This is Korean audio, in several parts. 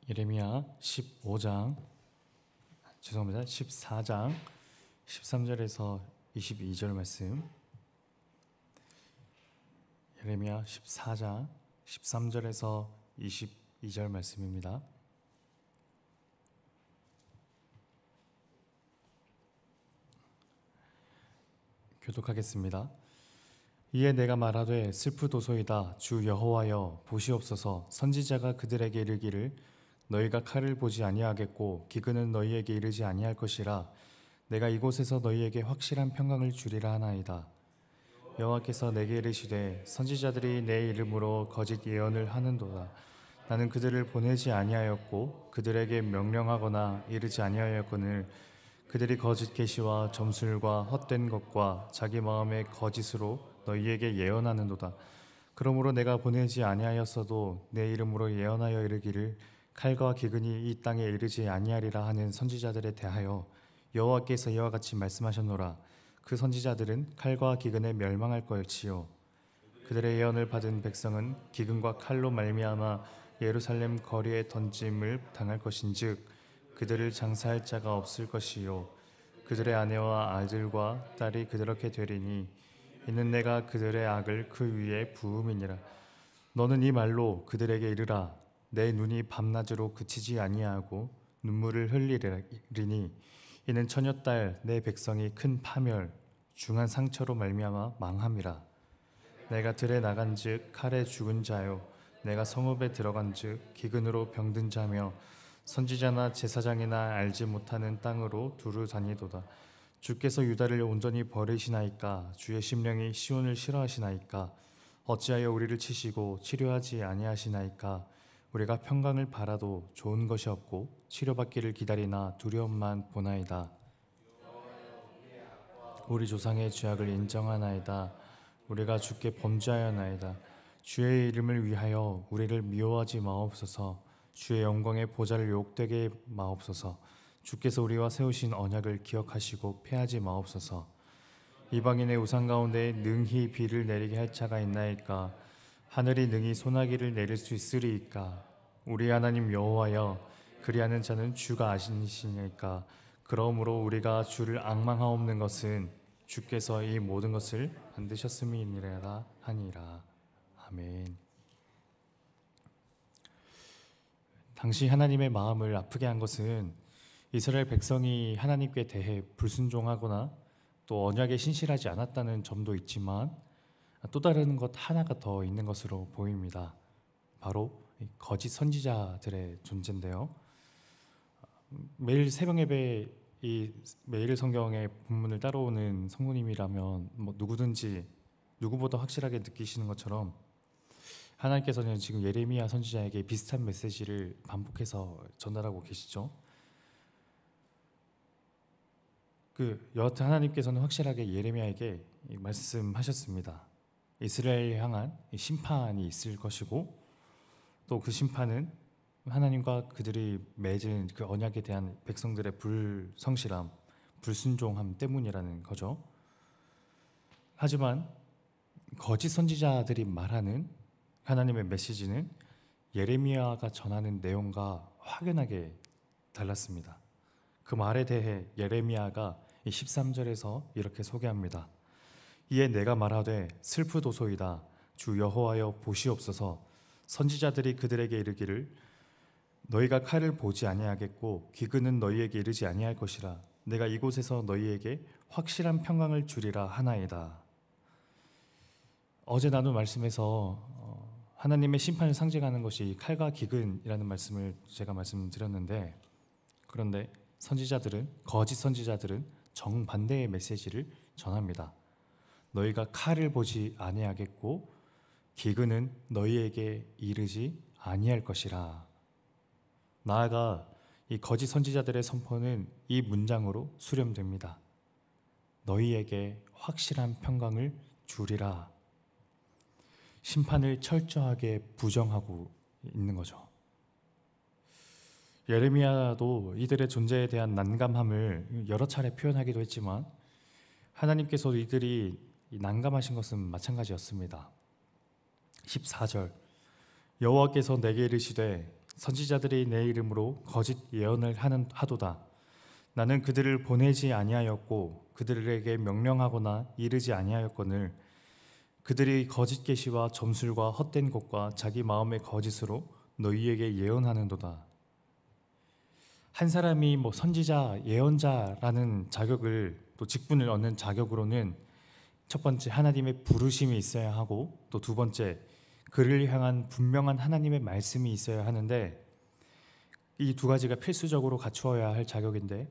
예레미야 15장 14장 13절에서 22절 말씀. 예레미야 14장 13절에서 22절 말씀입니다. 교독하겠습니다. 이에 내가 말하되 슬프도소이다. 주 여호와여 보시옵소서. 선지자가 그들에게 이르기를 너희가 칼을 보지 아니하겠고 기근은 너희에게 이르지 아니할 것이라. 내가 이곳에서 너희에게 확실한 평강을 주리라 하나이다. 여호와께서 내게 이르시되 선지자들이 내 이름으로 거짓 예언을 하는도다. 나는 그들을 보내지 아니하였고 그들에게 명령하거나 이르지 아니하였거늘 그들이 거짓 계시와 점술과 헛된 것과 자기 마음의 거짓으로 너희에게 예언하는도다. 그러므로 내가 보내지 아니하였어도 내 이름으로 예언하여 이르기를 칼과 기근이 이 땅에 이르지 아니하리라 하는 선지자들에 대하여 여호와께서 이와 같이 말씀하셨노라. 그 선지자들은 칼과 기근에 멸망할 것이요 그들의 예언을 받은 백성은 기근과 칼로 말미암아 예루살렘 거리에 던짐을 당할 것인즉 그들을 장사할 자가 없을 것이요 그들의 아내와 아들과 딸이 그렇게 되리니 이는 내가 그들의 악을 그 위에 부음이니라. 너는 이 말로 그들에게 이르라. 내 눈이 밤낮으로 그치지 아니하고 눈물을 흘리리니 이는 처녀딸 내 백성이 큰 파멸 중한 상처로 말미암아 망함이라. 내가 들에 나간즉 칼에 죽은 자요 내가 성읍에 들어간즉 기근으로 병든 자며 선지자나 제사장이나 알지 못하는 땅으로 두루 다니도다. 주께서 유다를 온전히 버리시나이까? 주의 심령이 시온을 싫어하시나이까? 어찌하여 우리를 치시고 치료하지 아니하시나이까? 우리가 평강을 바라도 좋은 것이 없고 치료받기를 기다리나 두려움만 보나이다. 우리 조상의 죄악을 인정하나이다. 우리가 주께 범죄하였나이다. 주의 이름을 위하여 우리를 미워하지 마옵소서. 주의 영광의 보좌를 욕되게 마옵소서. 주께서 우리와 세우신 언약을 기억하시고 패하지 마옵소서. 이방인의 우상 가운데 능히 비를 내리게 할 자가 있나이까? 하늘이 능히 소나기를 내릴 수 있으리이까? 우리 하나님 여호와여 그리하는 자는 주가 아시니까? 그러므로 우리가 주를 앙망하옵는 것은 주께서 이 모든 것을 만드셨음이니라 하니라. 아멘. 당시 하나님의 마음을 아프게 한 것은 이스라엘 백성이 하나님께 대해 불순종하거나 또 언약에 신실하지 않았다는 점도 있지만 또 다른 것 하나가 더 있는 것으로 보입니다. 바로 거짓 선지자들의 존재인데요. 매일 새벽 예배 이 매일 성경의 본문을 따라오는 성도님이라면 누구든지 누구보다 확실하게 느끼시는 것처럼 하나님께서는 지금 예레미야 선지자에게 비슷한 메시지를 반복해서 전달하고 계시죠. 여하튼 하나님께서는 확실하게 예레미야에게 말씀하셨습니다. 이스라엘을 향한 심판이 있을 것이고 또 그 심판은 하나님과 그들이 맺은 그 언약에 대한 백성들의 불성실함, 불순종함 때문이라는 거죠. 하지만 거짓 선지자들이 말하는 하나님의 메시지는 예레미야가 전하는 내용과 확연하게 달랐습니다. 그 말에 대해 예레미야가 13절에서 이렇게 소개합니다. 이에 내가 말하되 슬프도소이다. 주 여호와여 보시옵소서. 선지자들이 그들에게 이르기를 너희가 칼을 보지 아니하겠고 기근은 너희에게 이르지 아니할 것이라. 내가 이곳에서 너희에게 확실한 평강을 주리라 하나이다. 어제 나눈 말씀에서 하나님의 심판을 상징하는 것이 칼과 기근이라는 말씀을 제가 말씀드렸는데, 그런데 거짓 선지자들은 정반대의 메시지를 전합니다. 너희가 칼을 보지 아니하겠고 기근은 너희에게 이르지 아니할 것이라. 나아가 이 거짓 선지자들의 선포는 이 문장으로 수렴됩니다. 너희에게 확실한 평강을 주리라. 심판을 철저하게 부정하고 있는 거죠. 예레미야도 이들의 존재에 대한 난감함을 여러 차례 표현하기도 했지만 하나님께서도 이들이 난감하신 것은 마찬가지였습니다. 14절 여호와께서 내게 이르시되 선지자들이 내 이름으로 거짓 예언을 하도다. 나는 그들을 보내지 아니하였고 그들에게 명령하거나 이르지 아니하였거늘 그들이 거짓 계시와 점술과 헛된 것과 자기 마음의 거짓으로 너희에게 예언하는도다. 한 사람이 선지자, 예언자라는 자격을 또 직분을 얻는 자격으로는 첫 번째 하나님의 부르심이 있어야 하고 또 두 번째 그를 향한 분명한 하나님의 말씀이 있어야 하는데 이 두 가지가 필수적으로 갖추어야 할 자격인데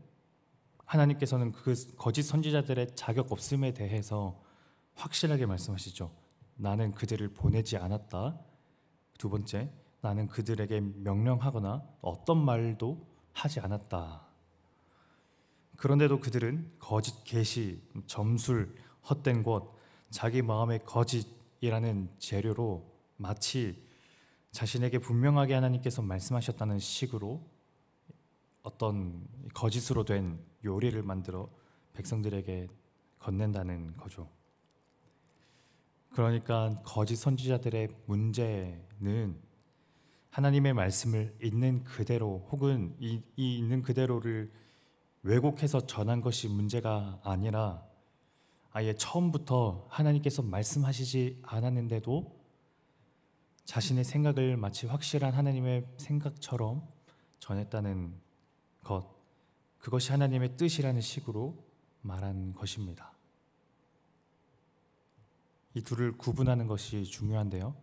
하나님께서는 그 거짓 선지자들의 자격 없음에 대해서 확실하게 말씀하시죠. 나는 그들을 보내지 않았다. 두 번째, 나는 그들에게 명령하거나 어떤 말도 하지 않았다. 그런데도 그들은 거짓 계시, 점술, 헛된 것, 자기 마음의 거짓이라는 재료로 마치 자신에게 분명하게 하나님께서 말씀하셨다는 식으로 어떤 거짓으로 된 요리를 만들어 백성들에게 건넨다는 거죠. 그러니까 거짓 선지자들의 문제는 하나님의 말씀을 있는 그대로 혹은 이 있는 그대로를 왜곡해서 전한 것이 문제가 아니라 아예 처음부터 하나님께서 말씀하시지 않았는데도 자신의 생각을 마치 확실한 하나님의 생각처럼 전했다는 것, 그것이 하나님의 뜻이라는 식으로 말한 것입니다. 이 둘을 구분하는 것이 중요한데요.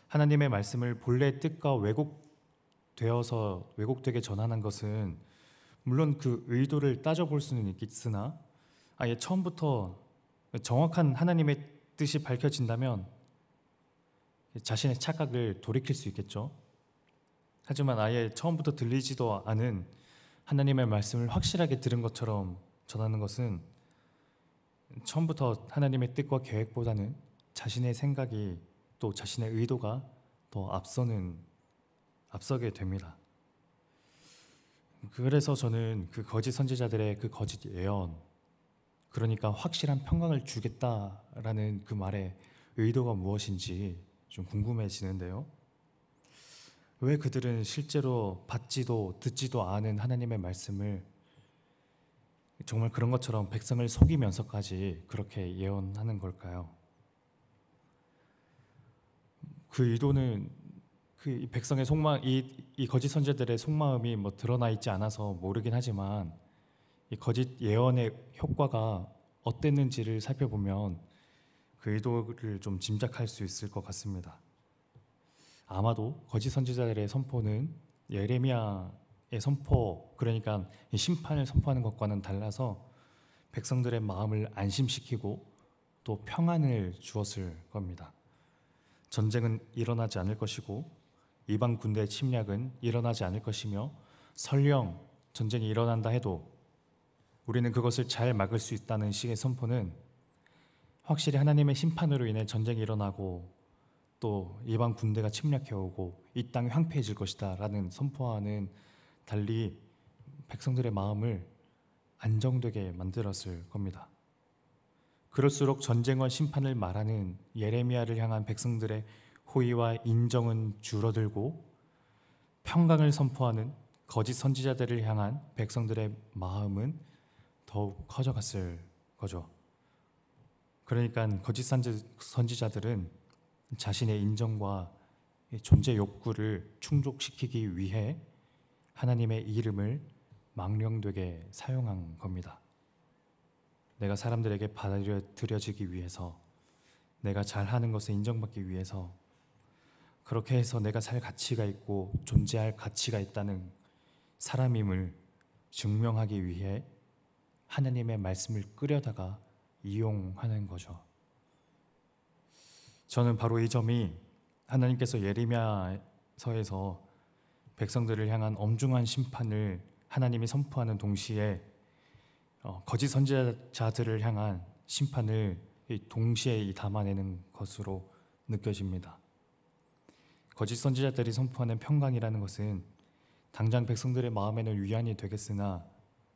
하나님의 말씀을 본래 뜻과 왜곡되게 전하는 것은 물론 그 의도를 따져볼 수는 있겠으나 아예 처음부터 정확한 하나님의 뜻이 밝혀진다면 자신의 착각을 돌이킬 수 있겠죠. 하지만 아예 처음부터 들리지도 않은 하나님의 말씀을 확실하게 들은 것처럼 전하는 것은 처음부터 하나님의 뜻과 계획보다는 자신의 생각이 또 자신의 의도가 더 앞서게 됩니다. 그래서 저는 그 거짓 선지자들의 그 거짓 예언, 그러니까 확실한 평강을 주겠다라는 그 말의 의도가 무엇인지 좀 궁금해지는데요. 왜 그들은 실제로 받지도 듣지도 않은 하나님의 말씀을 정말 그런 것처럼 백성을 속이면서까지 그렇게 예언하는 걸까요? 그 의도는 그 백성의 이 거짓 선지자들의 속마음이 드러나 있지 않아서 모르긴 하지만 이 거짓 예언의 효과가 어땠는지를 살펴보면 그 의도를 좀 짐작할 수 있을 것 같습니다. 아마도 거짓 선지자들의 선포는 예레미야의 선포, 그러니까 심판을 선포하는 것과는 달라서 백성들의 마음을 안심시키고 또 평안을 주었을 겁니다. 전쟁은 일어나지 않을 것이고 이방 군대의 침략은 일어나지 않을 것이며 설령 전쟁이 일어난다 해도 우리는 그것을 잘 막을 수 있다는 식의 선포는 확실히 하나님의 심판으로 인해 전쟁이 일어나고 또 이방 군대가 침략해오고 이 땅이 황폐해질 것이다 라는 선포와는 달리 백성들의 마음을 안정되게 만들었을 겁니다. 그럴수록 전쟁과 심판을 말하는 예레미야를 향한 백성들의 호의와 인정은 줄어들고 평강을 선포하는 거짓 선지자들을 향한 백성들의 마음은 더욱 커져갔을 거죠. 그러니까 거짓 선지자들은 자신의 인정과 존재 욕구를 충족시키기 위해 하나님의 이름을 망령되게 사용한 겁니다. 내가 사람들에게 받아들여지기 위해서, 내가 잘하는 것에 인정받기 위해서, 그렇게 해서 내가 살 가치가 있고 존재할 가치가 있다는 사람임을 증명하기 위해 하나님의 말씀을 끌여다가 이용하는 거죠. 저는 바로 이 점이 하나님께서 예레미야서에서 백성들을 향한 엄중한 심판을 하나님이 선포하는 동시에 거짓 선지자들을 향한 심판을 동시에 담아내는 것으로 느껴집니다. 거짓 선지자들이 선포하는 평강이라는 것은 당장 백성들의 마음에는 위안이 되겠으나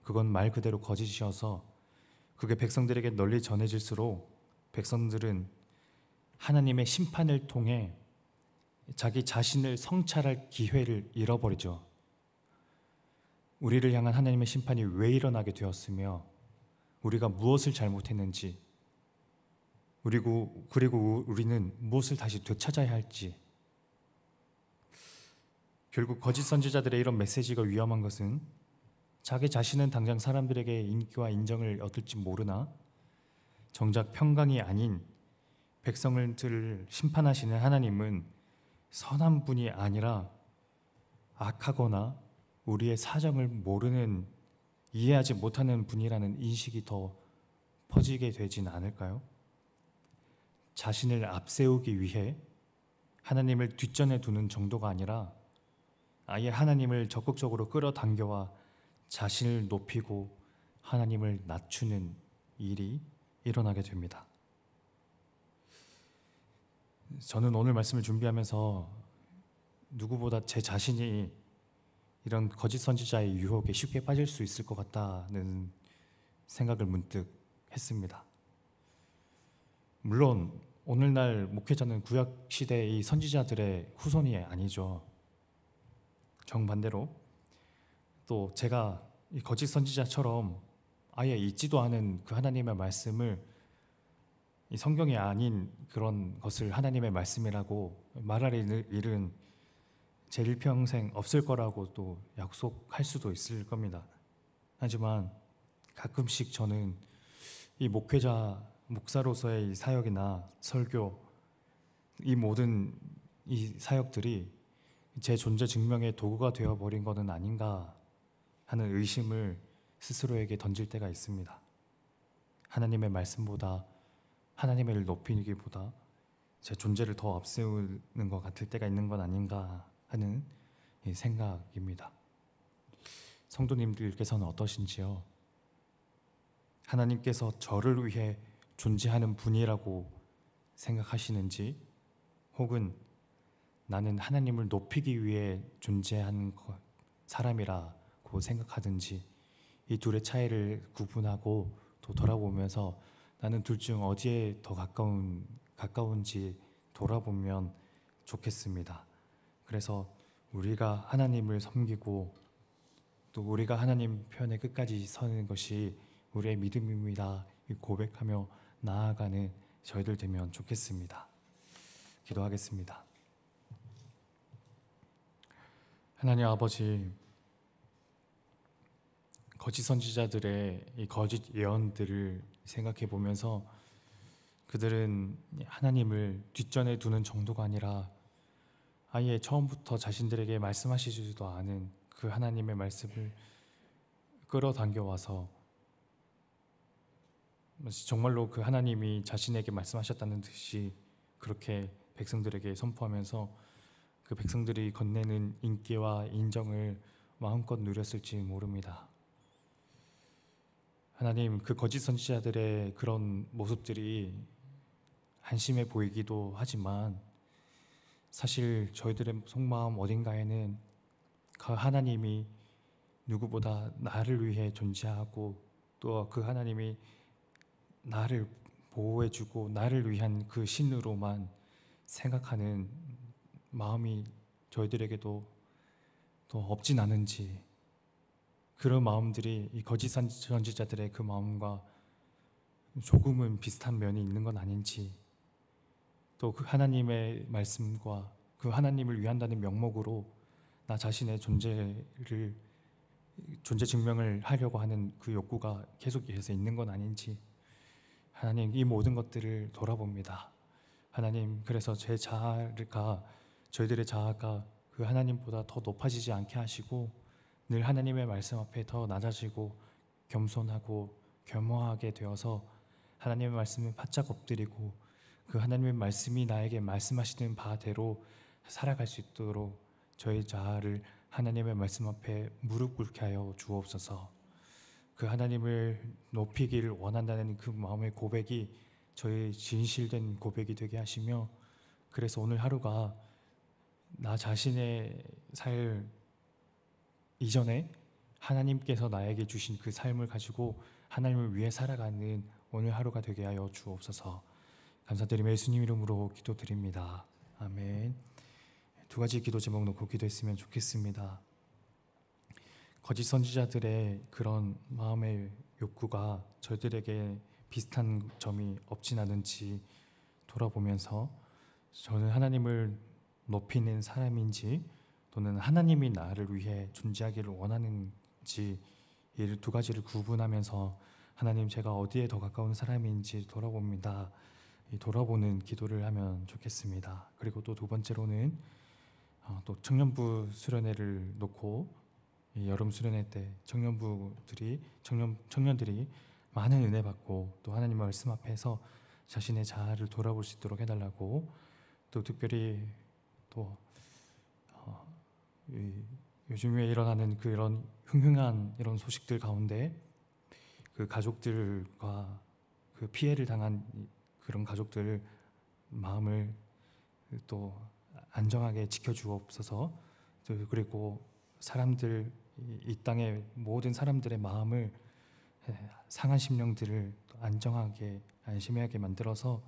그건 말 그대로 거짓이어서 그게 백성들에게 널리 전해질수록 백성들은 하나님의 심판을 통해 자기 자신을 성찰할 기회를 잃어버리죠. 우리를 향한 하나님의 심판이 왜 일어나게 되었으며 우리가 무엇을 잘못했는지, 그리고 우리는 무엇을 다시 되찾아야 할지. 결국 거짓 선지자들의 이런 메시지가 위험한 것은 자기 자신은 당장 사람들에게 인기와 인정을 얻을지 모르나 정작 평강이 아닌 백성들을 심판하시는 하나님은 선한 분이 아니라 악하거나 우리의 사정을 모르는, 이해하지 못하는 분이라는 인식이 더 퍼지게 되진 않을까요? 자신을 앞세우기 위해 하나님을 뒷전에 두는 정도가 아니라 아예 하나님을 적극적으로 끌어당겨와 자신을 높이고 하나님을 낮추는 일이 일어나게 됩니다. 저는 오늘 말씀을 준비하면서 누구보다 제 자신이 이런 거짓 선지자의 유혹에 쉽게 빠질 수 있을 것 같다는 생각을 문득 했습니다. 물론 오늘날 목회자는 구약 시대의 이 선지자들의 후손이 아니죠. 정반대로 또 제가 이 거짓 선지자처럼 아예 읽지도 않은 그 하나님의 말씀을 이 성경이 아닌 그런 것을 하나님의 말씀이라고 말할 일은 제 일평생 없을 거라고 또 약속할 수도 있을 겁니다. 하지만 가끔씩 저는 이 목사로서의 이 사역이나 설교, 이 모든 이 사역들이 제 존재 증명의 도구가 되어버린 것은 아닌가 하는 의심을 스스로에게 던질 때가 있습니다. 하나님의 말씀보다, 하나님의 일 높이기보다 제 존재를 더 앞세우는 것 같을 때가 있는 건 아닌가 하는 생각입니다. 성도님들께서는 어떠신지요? 하나님께서 저를 위해 존재하는 분이라고 생각하시는지, 혹은 나는 하나님을 높이기 위해 존재하는 사람이라고 생각하든지, 이 둘의 차이를 구분하고 또 돌아보면서 나는 둘 중 어디에 더 가까운지 돌아보면 좋겠습니다. 그래서 우리가 하나님을 섬기고 또 우리가 하나님 편에 끝까지 서는 것이 우리의 믿음입니다, 고백하며 나아가는 저희들 되면 좋겠습니다. 기도하겠습니다. 하나님 아버지, 거짓 선지자들의 이 거짓 예언들을 생각해 보면서 그들은 하나님을 뒷전에 두는 정도가 아니라 아예 처음부터 자신들에게 말씀하시지도 않은 그 하나님의 말씀을 끌어당겨 와서 정말로 그 하나님이 자신에게 말씀하셨다는 듯이 그렇게 백성들에게 선포하면서 그 백성들이 건네는 인기와 인정을 마음껏 누렸을지 모릅니다. 하나님, 그 거짓 선지자들의 그런 모습들이 한심해 보이기도 하지만 사실 저희들의 속마음 어딘가에는 그 하나님이 누구보다 나를 위해 존재하고 또 그 하나님이 나를 보호해주고 나를 위한 그 신으로만 생각하는 마음이 저희들에게도 또 없진 않은지, 그런 마음들이 이 거짓 선지자들의 그 마음과 조금은 비슷한 면이 있는 건 아닌지, 또 그 하나님의 말씀과 그 하나님을 위한다는 명목으로 나 자신의 존재 증명을 하려고 하는 그 욕구가 계속해서 있는 건 아닌지, 하나님, 이 모든 것들을 돌아봅니다. 하나님, 그래서 저희들의 자아가 그 하나님보다 더 높아지지 않게 하시고 늘 하나님의 말씀 앞에 더 낮아지고 겸손하고 겸허하게 되어서 하나님의 말씀에 바짝 엎드리고 그 하나님의 말씀이 나에게 말씀하시는 바대로 살아갈 수 있도록 저희 자아를 하나님의 말씀 앞에 무릎 꿇게 하여 주옵소서. 그 하나님을 높이기를 원한다는 그 마음의 고백이 저희 진실된 고백이 되게 하시며, 그래서 오늘 하루가 나 자신의 살 이전에 하나님께서 나에게 주신 그 삶을 가지고 하나님을 위해 살아가는 오늘 하루가 되게 하여 주옵소서. 감사드리며 예수님 이름으로 기도드립니다. 아멘. 두 가지 기도 제목 놓고 기도했으면 좋겠습니다. 거짓 선지자들의 그런 마음의 욕구가 저희들에게 비슷한 점이 없진 않은지 돌아보면서 저는 하나님을 높이는 사람인지 또는 하나님이 나를 위해 존재하기를 원하는지 이 두 가지를 구분하면서 하나님 제가 어디에 더 가까운 사람인지 돌아봅니다. 이 돌아보는 기도를 하면 좋겠습니다. 그리고 또 두 번째로는 또 청년부 수련회를 놓고 이 여름 수련회 때 청년들이 많은 은혜 받고 또 하나님 말씀 앞에서 자신의 자아를 돌아볼 수 있도록 해달라고 또 특별히 또 요즘에 일어나는 그런 흉흉한 이런 소식들 가운데 그 가족들과 그 피해를 당한 그런 가족들 마음을 또 안정하게 지켜주옵소서. 그리고 사람들 이 땅의 모든 사람들의 마음을 상한 심령들을 안정하게 안심하게 만들어서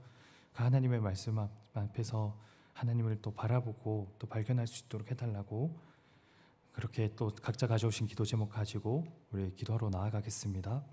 그 하나님의 말씀 앞에서 하나님을 또 바라보고 또 발견할 수 있도록 해달라고 그렇게 또 각자 가져오신 기도 제목 가지고 우리 기도하러 나아가겠습니다.